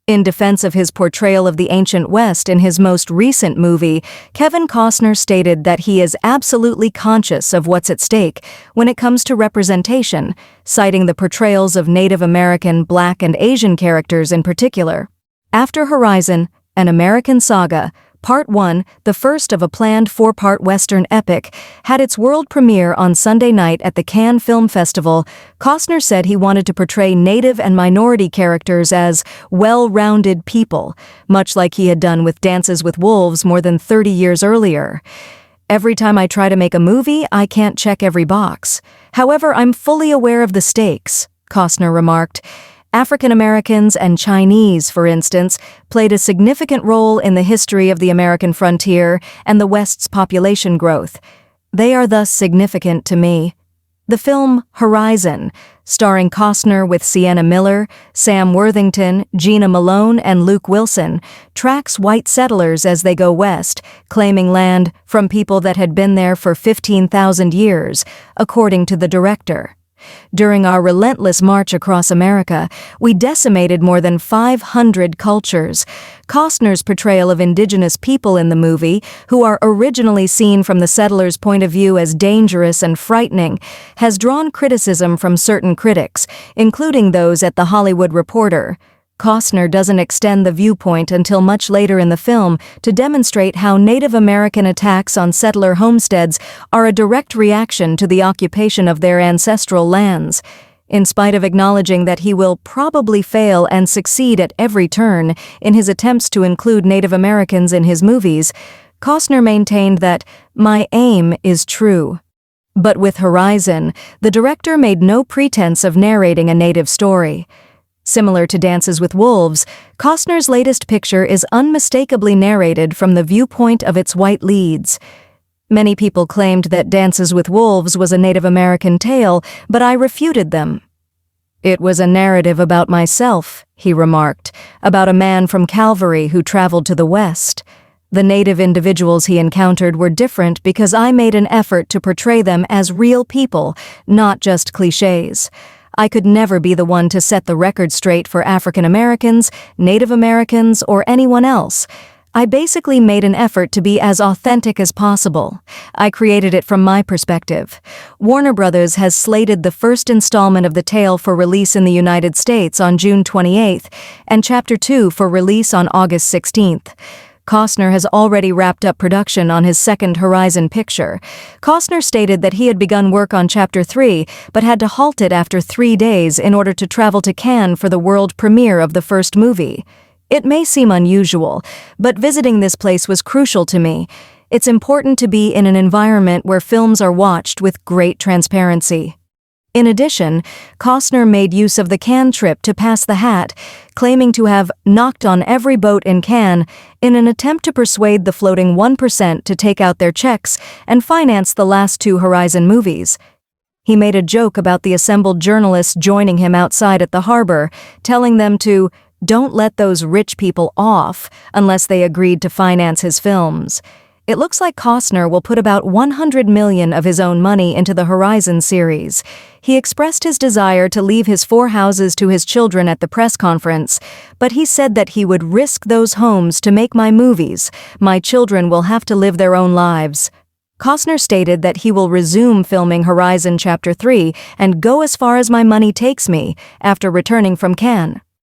In defense of his portrayal of the ancient West in his most recent movie, Kevin Costner stated that he is absolutely conscious of what's at stake when it comes to representation, citing the portrayals of Native American, Black, and Asian characters in particular. After Horizon, An American Saga, Part 1, the first of a planned 4-part Western epic, had its world premiere on Sunday night at the Cannes Film Festival. Costner said he wanted to portray Native and minority characters as well-rounded people, much like he had done with Dances with Wolves more than 30 years earlier. "Every time I try to make a movie, I can't check every box. However, I'm fully aware of the stakes," Costner remarked. African Americans and Chinese, for instance, played a significant role in the history of the American frontier and the West's population growth. They are thus significant to me. The film Horizon, starring Costner with Sienna Miller, Sam Worthington, Gina Malone, and Luke Wilson, tracks white settlers as they go west, claiming land from people that had been there for 15,000 years, according to the director. "During our relentless march across America, we decimated more than 500 cultures." Costner's portrayal of indigenous people in the movie, who are originally seen from the settlers' point of view as dangerous and frightening, has drawn criticism from certain critics, including those at The Hollywood Reporter. Costner doesn't extend the viewpoint until much later in the film to demonstrate how Native American attacks on settler homesteads are a direct reaction to the occupation of their ancestral lands. In spite of acknowledging that he will probably fail and succeed at every turn in his attempts to include Native Americans in his movies, Costner maintained that, "My aim is true." But with Horizon, the director made no pretense of narrating a Native story. Similar to Dances with Wolves, Costner's latest picture is unmistakably narrated from the viewpoint of its white leads. Many people claimed that Dances with Wolves was a Native American tale, but I refuted them. "It was a narrative about myself," he remarked, "about a man from Calvary who traveled to the West. The Native individuals he encountered were different because I made an effort to portray them as real people, not just cliches. I could never be the one to set the record straight for African Americans, Native Americans, or anyone else. I basically made an effort to be as authentic as possible. I created it from my perspective." Warner Brothers has slated the first installment of the tale for release in the United States on June 28th, and Chapter 2 for release on August 16th. Costner has already wrapped up production on his second Horizon picture. Costner stated that he had begun work on Chapter 3, but had to halt it after 3 days in order to travel to Cannes for the world premiere of the first movie. "It may seem unusual, but visiting this place was crucial to me. It's important to be in an environment where films are watched with great transparency." In addition, Costner made use of the Cannes trip to pass the hat, claiming to have knocked on every boat in Cannes in an attempt to persuade the floating 1% to take out their checks and finance the last 2 Horizon movies. He made a joke about the assembled journalists joining him outside at the harbor, telling them to "don't let those rich people off" unless they agreed to finance his films. It looks like Costner will put about $100 million of his own money into the Horizon series. He expressed his desire to leave his 4 houses to his children at the press conference, but he said that he would risk those homes to make my movies. "My children will have to live their own lives." Costner stated that he will resume filming Horizon Chapter 3 and go as far as my money takes me after returning from Cannes.